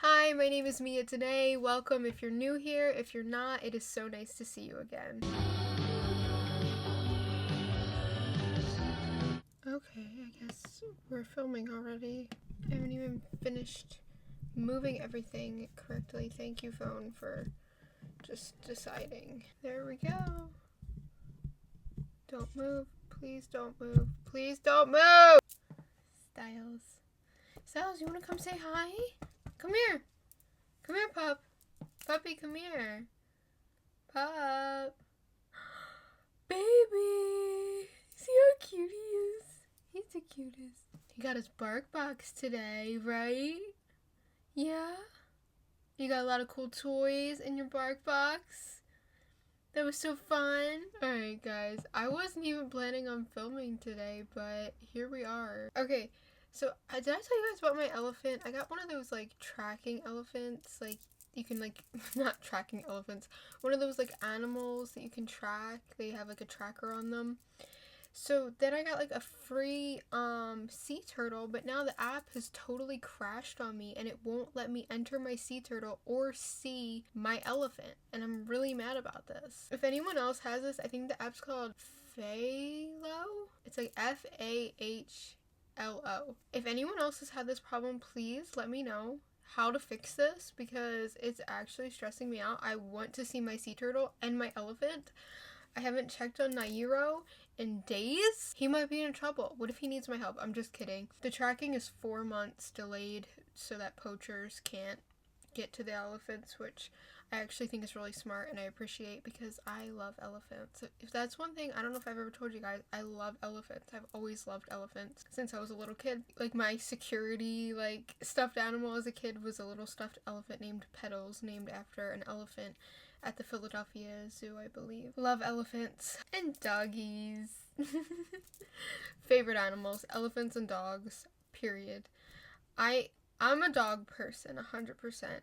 Hi, my name is Mia today. Welcome if you're new here. If you're not, it is so nice to see you again. Okay, I guess we're filming already. I haven't even finished moving everything correctly. Thank you, phone, for just deciding. There we go. Don't move. Please don't move. Please don't move! Styles. Styles, you want to come say hi? Come here. Come here, pup. Puppy, come here. Pup. Baby. See how cute he is? He's the cutest. He got his bark box today, right? Yeah? You got a lot of cool toys in your bark box? That was so fun. Alright, guys. I wasn't even planning on filming today, but here we are. Okay, so did I tell you guys about my elephant? I got one of those, tracking elephants. You can, not tracking elephants. One of those, animals that you can track. They have, a tracker on them. So then I got a free sea turtle, but now the app has totally crashed on me and it won't let me enter my sea turtle or see my elephant, and I'm really mad about this. If anyone else has this, I think the app's called Phalo. It's Fahlo. If anyone else has had this problem, please let me know how to fix this because it's actually stressing me out. I want to see my sea turtle and my elephant. I haven't checked on Nairo in days. He might be in trouble. What if he needs my help? I'm just kidding. The tracking is 4 months delayed so that poachers can't get to the elephants, which I actually think is really smart and I appreciate because I love elephants. If that's one thing, I don't know if I've ever told you guys, I love elephants. I've always loved elephants since I was a little kid. My security, stuffed animal as a kid was a little stuffed elephant named Petals, named after an elephant at the Philadelphia Zoo, I believe. Love elephants. And doggies. Favorite animals, elephants and dogs, period. I'm a dog person, 100%.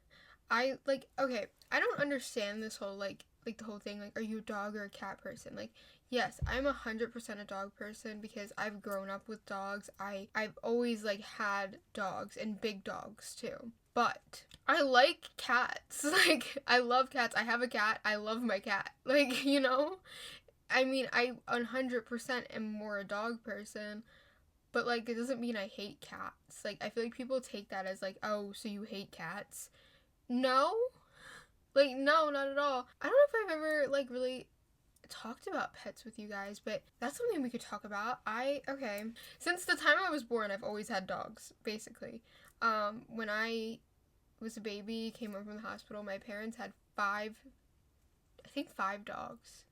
Okay, I don't understand this whole, the whole thing, are you a dog or a cat person? Yes, I'm 100% a dog person because I've grown up with dogs. I've always, had dogs and big dogs, too. But I like cats. I love cats. I have a cat. I love my cat. I mean, I 100% am more a dog person, but, it doesn't mean I hate cats. I feel like people take that as, oh, so you hate cats. No. No, not at all. I don't know if I've ever, really talked about pets with you guys, but that's something we could talk about. Okay. Since the time I was born, I've always had dogs, basically. When I was a baby, came home from the hospital, my parents had five dogs.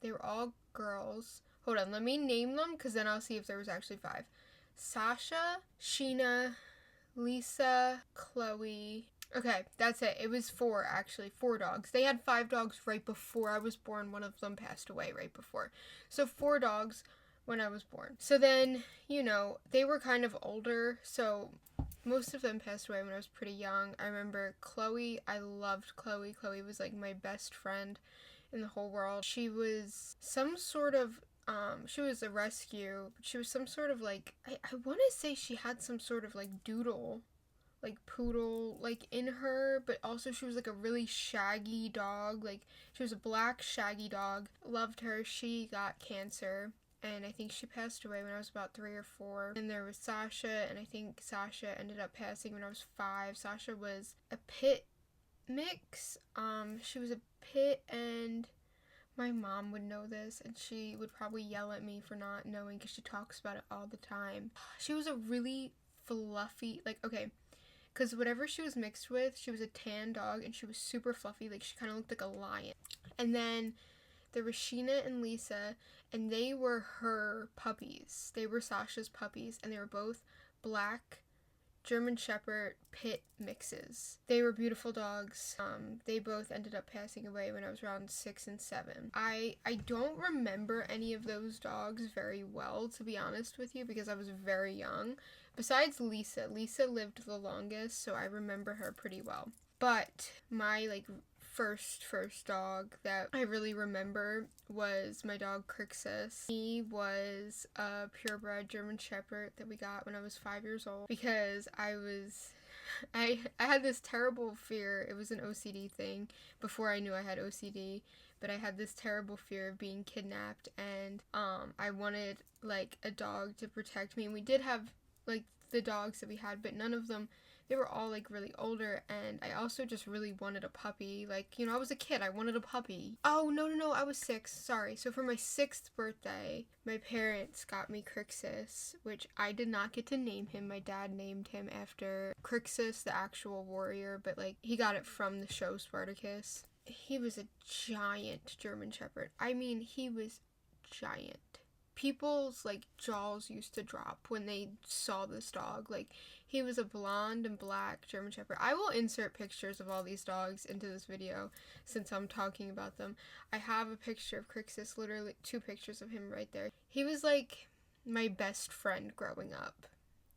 They were all girls. Hold on, let me name them, because then I'll see if there was actually 5. Sasha, Sheena, Lisa, Chloe. Okay, that's it. It was 4, actually. 4 dogs. They had 5 dogs right before I was born. One of them passed away right before. So 4 dogs when I was born. So then, they were kind of older, so most of them passed away when I was pretty young. I remember Chloe. I loved Chloe. Chloe was my best friend in the whole world. She was some sort of she was a rescue, but she was some sort of I want to say she had some sort of doodle, poodle, in her, but also she was a really shaggy dog. She was a black shaggy dog. Loved her. She got cancer, and I think she passed away when I was about 3 or 4. And there was Sasha, and I think Sasha ended up passing when I was 5. Sasha was a pit mix. She was a pit, and my mom would know this, and she would probably yell at me for not knowing because she talks about it all the time. She was a really fluffy, okay, because whatever she was mixed with, she was a tan dog, and she was super fluffy. She kind of looked like a lion. And then there was Sheena and Lisa, and they were her puppies. They were Sasha's puppies, and they were both black German Shepherd pit mixes. They were beautiful dogs. They both ended up passing away when I was around 6 and 7. I don't remember any of those dogs very well, to be honest with you, because I was very young. Besides Lisa. Lisa lived the longest, so I remember her pretty well. But my, first dog that I really remember was my dog Crixus. He was a purebred German Shepherd that we got when I was 5 years old because I was I had this terrible fear. It was an OCD thing before I knew I had OCD, but I had this terrible fear of being kidnapped, and I wanted like a dog to protect me. And we did have like the dogs that we had, but none of them, they were all like really older, and I also just really wanted a puppy. Like, you know, I was a kid, I wanted a puppy. Oh, no, I was 6, sorry. So for my 6th birthday, my parents got me Crixus, which I did not get to name him. My dad named him after Crixus, the actual warrior, but like he got it from the show Spartacus. He was a giant German Shepherd. I mean, he was giant. People's like jaws used to drop when they saw this dog. Like, he was a blonde and black German Shepherd. I will insert pictures of all these dogs into this video since I'm talking about them. I have a picture of Crixus, literally 2 pictures of him right there. He was like my best friend growing up.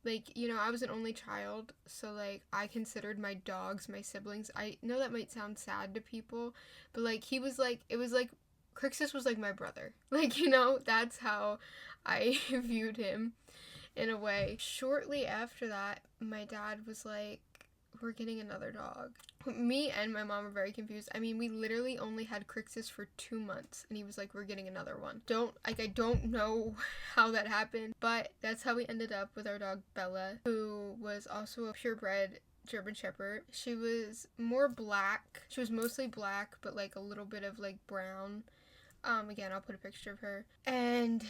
Like, you know, I was an only child, so like I considered my dogs my siblings. I know that might sound sad to people, but like he was like, it was like Crixus was like my brother. Like, you know, that's how I viewed him in a way. Shortly after that, my dad was like, we're getting another dog. Me and my mom were very confused. I mean, we literally only had Crixus for 2 months, and he was like, we're getting another one. I don't know how that happened, but that's how we ended up with our dog Bella, who was also a purebred German Shepherd. She was more black. She was mostly black, but like a little bit of like brown. Again, I'll put a picture of her. And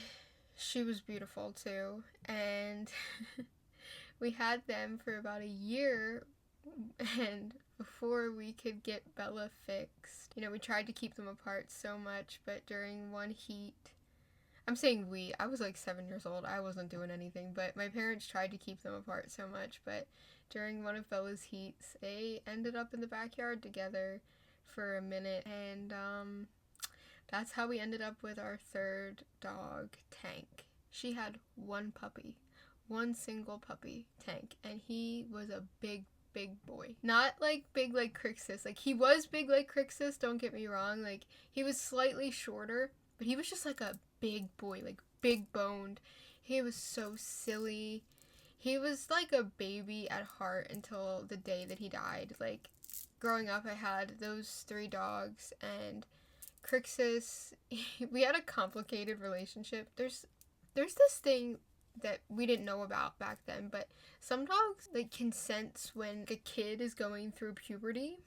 she was beautiful too. And we had them for about a year, and before we could get Bella fixed, you know, we tried to keep them apart so much, but during one heat, I'm saying we, I was like 7 years old, I wasn't doing anything, but my parents tried to keep them apart so much, but during one of Bella's heats, they ended up in the backyard together for a minute, and that's how we ended up with our 3rd dog, Tank. She had one puppy, one single puppy, Tank, and he was a big boy. Not like big like Crixus. Like, he was big like Crixus, don't get me wrong. Like, he was slightly shorter, but he was just like a big boy, like big boned. He was so silly. He was like a baby at heart until the day that he died. Like, growing up, I had those 3 dogs, and Crixus, we had a complicated relationship. There's this thing that we didn't know about back then, but some dogs like can sense when a kid is going through puberty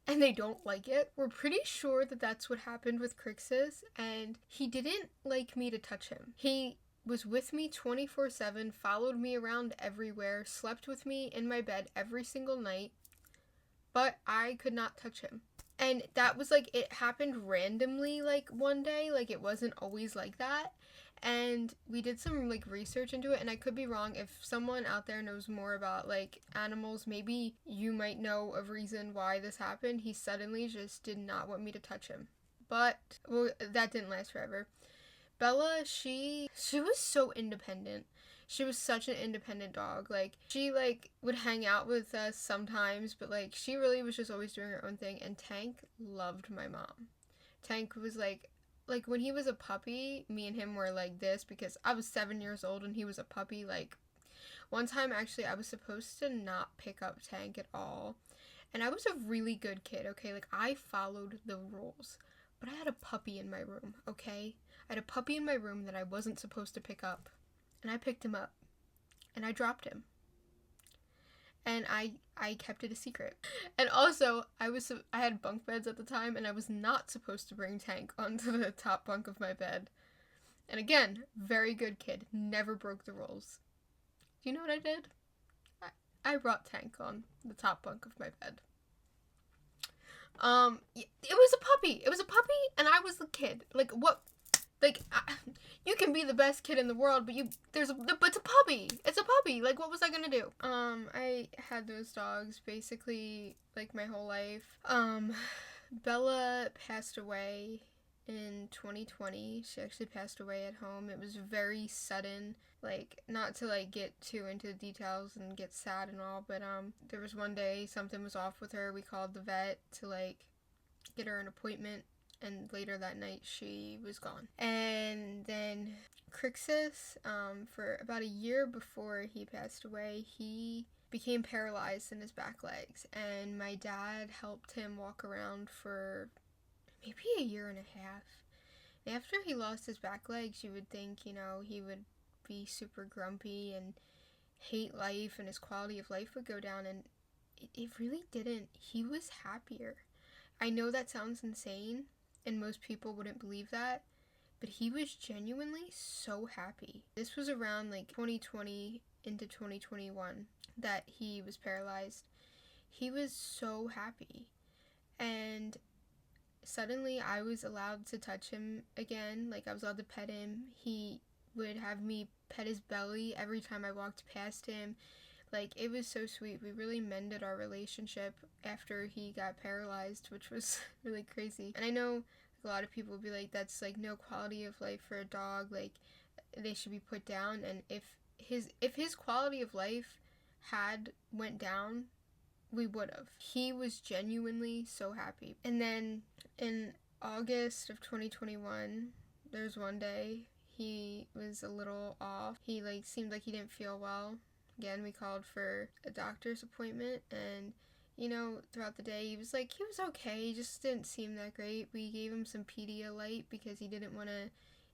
and they don't like it. We're pretty sure that that's what happened with Crixus, and he didn't like me to touch him. He was with me 24/7, followed me around everywhere, slept with me in my bed every single night, but I could not touch him. And that was like, it happened randomly, like one day, like it wasn't always like that. And we did some like research into it, and I could be wrong. If someone out there knows more about like animals, maybe you might know a reason why this happened. He suddenly just did not want me to touch him. But well, that didn't last forever. Bella, she was so independent. She was such an independent dog. Like, she like would hang out with us sometimes, but like she really was just always doing her own thing. And Tank loved my mom. Tank was like when he was a puppy, me and him were like this because I was 7 years old and he was a puppy. Like, one time actually I was supposed to not pick up Tank at all, and I was a really good kid, okay? Like, I followed the rules, but I had a puppy in my room, okay? I had a puppy in my room that I wasn't supposed to pick up, and I picked him up, and I dropped him. And I kept it a secret. And also, I had bunk beds at the time, and I was not supposed to bring Tank onto the top bunk of my bed. And again, very good kid, never broke the rules. Do you know what I did? I brought Tank on the top bunk of my bed. It was a puppy. It was a puppy, and I was the kid. Like, what? Like, you can be the best kid in the world, but it's a puppy. It's a puppy. Like, what was I gonna do? I had those dogs basically like my whole life. Bella passed away in 2020. She actually passed away at home. It was very sudden. Like, not to like get too into the details and get sad and all, but there was one day something was off with her. We called the vet to like get her an appointment, and later that night she was gone. And then Crixus, for about a year before he passed away, he became paralyzed in his back legs, and my dad helped him walk around for maybe a year and a half. And after he lost his back legs, you would think, he would be super grumpy and hate life, and his quality of life would go down, and it really didn't. He was happier. I know that sounds insane, and most people wouldn't believe that, but he was genuinely so happy. This was around 2020 into 2021 that he was paralyzed. He was so happy. And suddenly I was allowed to touch him again. I was allowed to pet him. He would have me pet his belly every time I walked past him. It was so sweet. We really mended our relationship after he got paralyzed, which was really crazy. And I know a lot of people would be like, that's no quality of life for a dog. They should be put down. And if his quality of life had went down, we would have. He was genuinely so happy. And then in August of 2021, there's one day he was a little off. He seemed like he didn't feel well. Again, we called for a doctor's appointment, and throughout the day he was okay. He just didn't seem that great. We gave him some Pedialyte because he didn't want to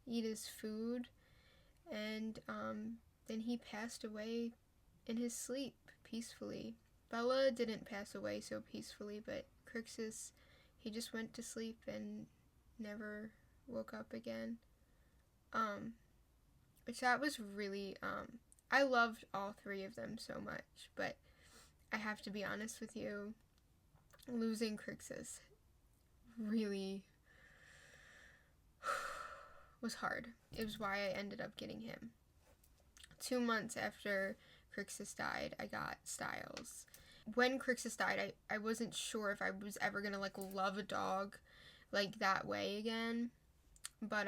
eat his food, and then he passed away in his sleep peacefully. Bella didn't pass away so peacefully, but Crixus, he just went to sleep and never woke up again. Which that was really, I loved all three of them so much, but I have to be honest with you, losing Crixus really was hard. It was why I ended up getting him. 2 months after Crixus died, I got Styles. When Crixus died, I wasn't sure if I was ever gonna love a dog that way again, but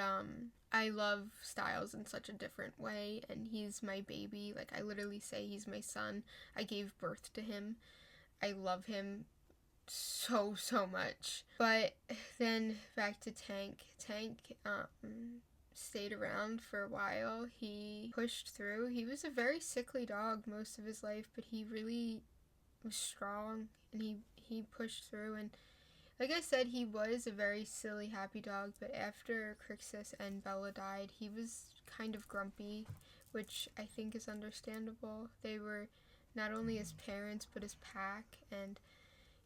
I love Styles in such a different way, and he's my baby. I literally say he's my son. I gave birth to him. I love him so much. But then back to Tank. Tank stayed around for a while. He pushed through. He was a very sickly dog most of his life, but he really was strong, and he pushed through. And like I said, he was a very silly, happy dog, but after Crixus and Bella died, he was kind of grumpy, which I think is understandable. They were not only his parents, but his pack, and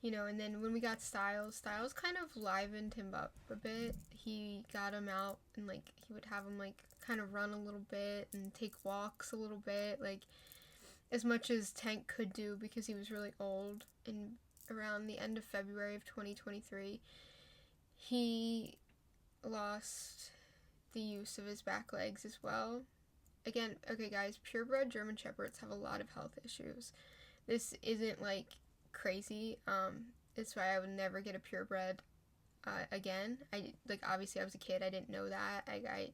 and then when we got Styles kind of livened him up a bit. He got him out, and he would have him kind of run a little bit and take walks a little bit, as much as Tank could do, because he was really old. And around the end of February of 2023, he lost the use of his back legs as well. Again, okay guys, purebred German Shepherds have a lot of health issues. This isn't crazy. It's why I would never get a purebred again. I obviously I was a kid, I didn't know that. I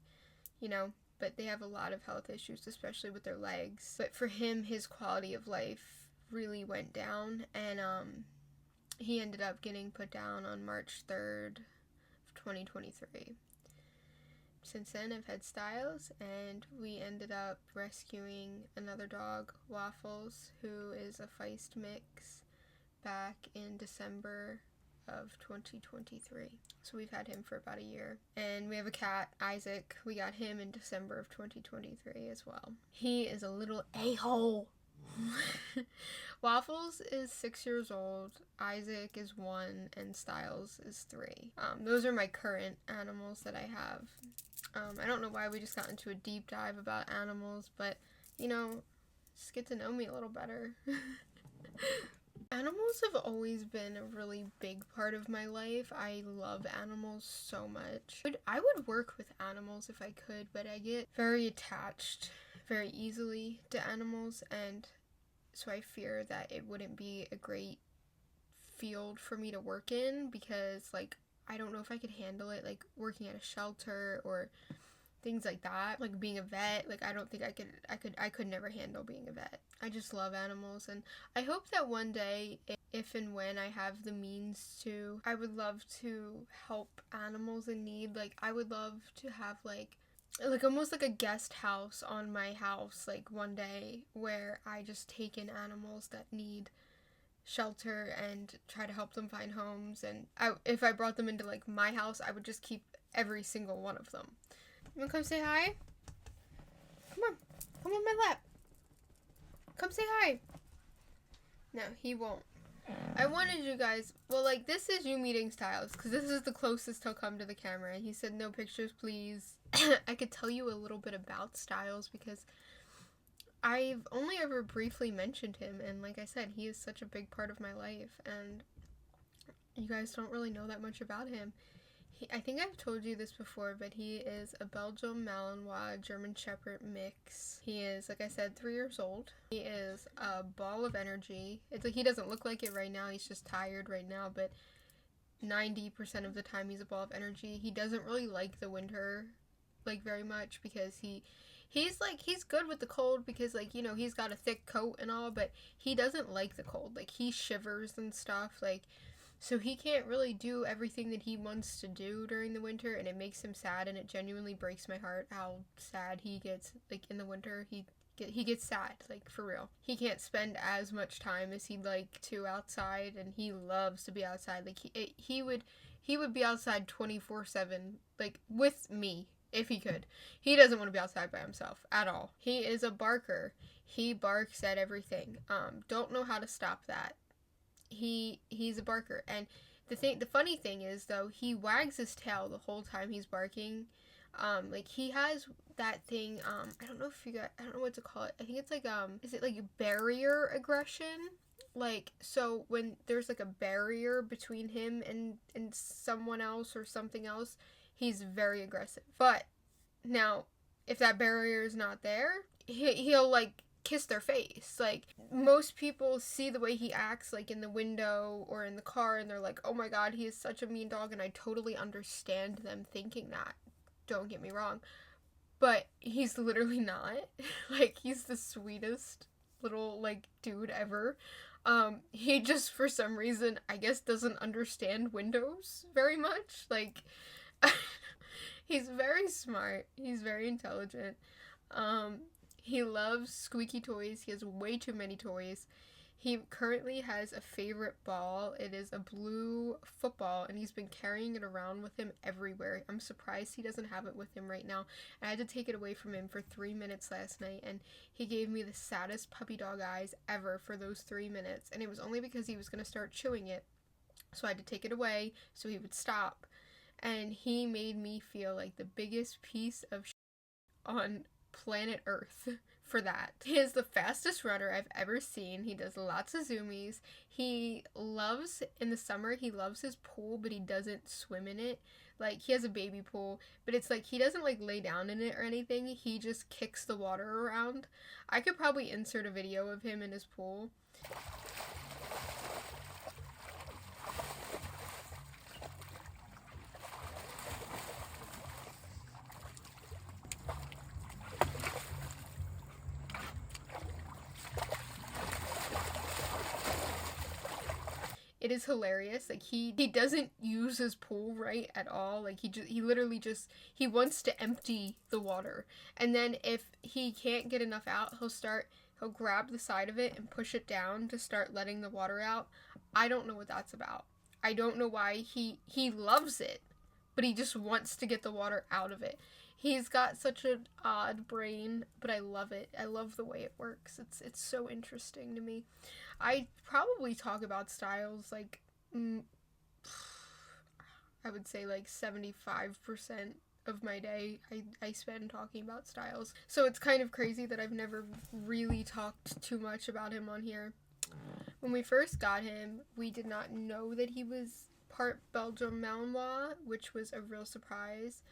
but they have a lot of health issues, especially with their legs. But for him, his quality of life really went down, and he ended up getting put down on March 3rd of 2023. Since then, I've had Styles, and we ended up rescuing another dog, Waffles, who is a Feist mix, back in December of 2023. So we've had him for about a year. And we have a cat, Isaac. We got him in December of 2023 as well. He is a little a-hole. Waffles is 6 years old, Isaac is 1, and Styles is 3. Those are my current animals that I have. I don't know why we just got into a deep dive about animals, but, just get to know me a little better. Animals have always been a really big part of my life. I love animals so much. I would work with animals if I could, but I get very attached very easily to animals, and so I fear that it wouldn't be a great field for me to work in, because I don't know if I could handle it, working at a shelter or things like that, being a vet. I don't think I could never handle being a vet. I just love animals, and I hope that one day, if and when I have the means to, I would love to help animals in need. I would love to have like almost like a guest house on my house, like one day, where I just take in animals that need shelter and try to help them find homes. And if I brought them into like my house, I would just keep every single one of them. You wanna come say hi? Come on my lap. Come say hi. No, he won't. I wanted you guys, well, like, this is you meeting Styles, because this is the closest he'll come to the camera, and he said no pictures, please. I could tell you a little bit about Styles, because I've only ever briefly mentioned him, and like I said, he is such a big part of my life, and you guys don't really know that much about him. I think I've told you this before, but he is a Belgian Malinois German Shepherd mix. He is, like I said, 3 years old. He is a ball of energy. It's like he doesn't look like it right now. He's just tired right now, but 90% of the time he's a ball of energy. He doesn't really like the winter, like, very much, because he's good with the cold because, like, you know, he's got a thick coat and all, but he doesn't like the cold. Like, he shivers and stuff, like, so he can't really do everything that he wants to do during the winter, and it makes him sad, and it genuinely breaks my heart how sad he gets, like, in the winter. He gets sad, like, for real. He can't spend as much time as he'd like to outside, and he loves to be outside. Like, he would be outside 24/7, like, with me, if he could. He doesn't want to be outside by himself at all. He is a barker. He barks at everything. Don't know how to stop that. He's a barker, and the funny thing is, though, he wags his tail the whole time he's barking. Like, he has that thing, I don't know what to call it. I think it's like, is it like barrier aggression? Like, so when there's like a barrier between him and someone else or something else, he's very aggressive. But now, if that barrier is not there, he'll like kiss their face. Like, most people see the way he acts, like, in the window or in the car, and they're like, oh my god, he is such a mean dog, and I totally understand them thinking that. Don't get me wrong. But he's literally not. Like, he's the sweetest little, like, dude ever. He just, for some reason, I guess, doesn't understand windows very much. Like, he's very smart. He's very intelligent. He loves squeaky toys. He has way too many toys. He currently has a favorite ball. It is a blue football, and he's been carrying it around with him everywhere. I'm surprised he doesn't have it with him right now. I had to take it away from him for 3 minutes last night, and he gave me the saddest puppy dog eyes ever for those 3 minutes, and it was only because he was going to start chewing it. So I had to take it away so he would stop, and he made me feel like the biggest piece of on planet Earth for that. He is the fastest runner I've ever seen. He does lots of zoomies. He loves, in the summer, he loves his pool, but he doesn't swim in it. Like, he has a baby pool, but it's like, he doesn't, like, lay down in it or anything. He just kicks the water around. I could probably insert a video of him in his pool. It is hilarious. Like, he doesn't use his pool right at all. Like, he literally just, he wants to empty the water. And then if he can't get enough out, he'll grab the side of it and push it down to start letting the water out. I don't know what that's about. I don't know why. He loves it, but he just wants to get the water out of it. He's got such an odd brain, but I love it. I love the way it works. It's so interesting to me. I probably talk about Styles, like, I would say like 75% of my day I spend talking about Styles. So it's kind of crazy that I've never really talked too much about him on here. When we first got him, we did not know that he was part Belgian Malinois, which was a real surprise.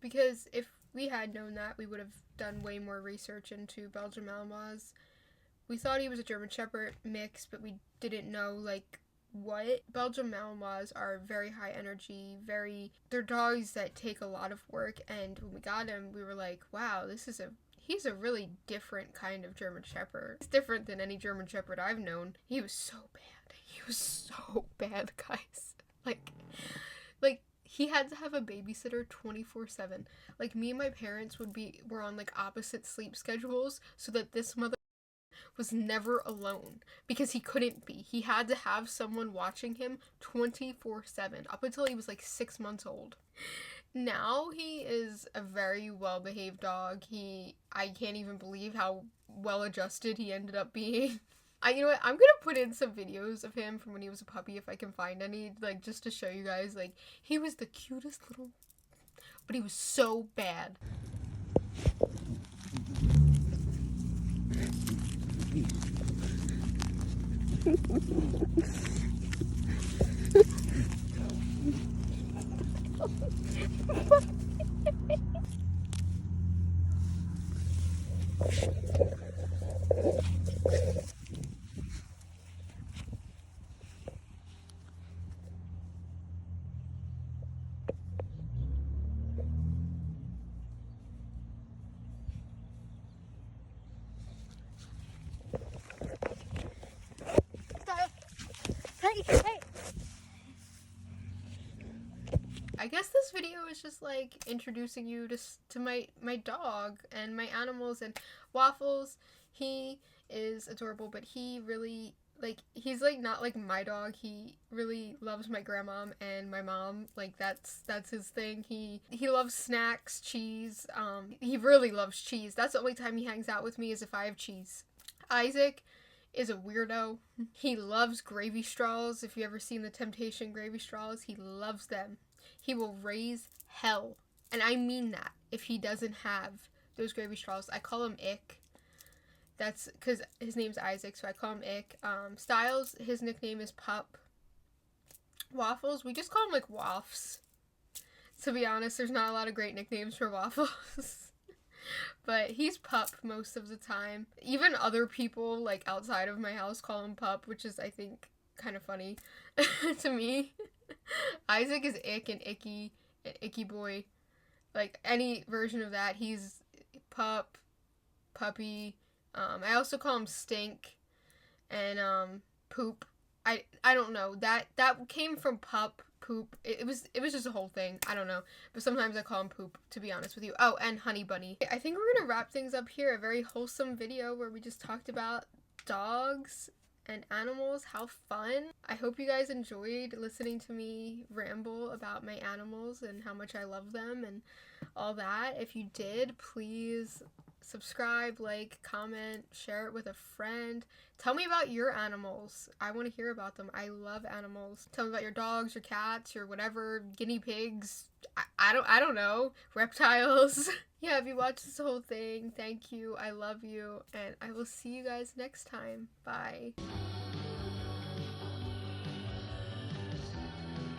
Because if we had known that, we would have done way more research into Belgian Malinois. We thought he was a German Shepherd mix, but we didn't know, like, what. Belgian Malinois are very high energy, they're dogs that take a lot of work, and when we got him, we were like, wow, he's a really different kind of German Shepherd. It's different than any German Shepherd I've known. He was so bad. He was so bad, guys. Like, he had to have a babysitter 24/7. Like, me and my parents were on like opposite sleep schedules so that this mother was never alone because he couldn't be. He had to have someone watching him 24/7 up until he was like 6 months old. Now he is a very well-behaved dog. I can't even believe how well-adjusted he ended up being. You know what? I'm gonna put in some videos of him from when he was a puppy if I can find any, like, just to show you guys. Like, he was the cutest little, but he was so bad. Hey. I guess this video is just like introducing you to my dog and my animals. And Waffles, he is adorable, but he really, like, he's like not like my dog. He really loves my grandma and my mom. Like, that's his thing. He loves snacks, cheese. He really loves cheese. That's the only time he hangs out with me, is if I have cheese. Isaac is a weirdo. He loves gravy straws. If you ever seen the Temptation gravy straws, he loves them. He will raise hell, and I mean that, if he doesn't have those gravy straws. I call him Ick. That's because his name's Isaac, so I call him Ick. Styles, his nickname is Pup. Waffles, we just call him like Waffs. To be honest, there's not a lot of great nicknames for Waffles. But he's Pup most of the time. Even other people, like, outside of my house call him Pup, which is, I think, kind of funny to me. Isaac is Ick and Icky, and Icky Boy. Like, any version of that, he's Pup, Puppy. I also call him Stink and Poop. I don't know. That came from Pup, Poop. It was just a whole thing. I don't know. But sometimes I call him Poop, to be honest with you. Oh, and Honey Bunny. I think we're gonna wrap things up here. A very wholesome video where we just talked about dogs and animals. How fun. I hope you guys enjoyed listening to me ramble about my animals and how much I love them and all that. If you did, please subscribe, like, comment, share it with a friend. Tell me about your animals. I want to hear about them. I love animals. Tell me about your dogs, your cats, your whatever, guinea pigs. I don't know. Reptiles. Yeah, if you watched this whole thing, thank you. I love you. And I will see you guys next time. Bye.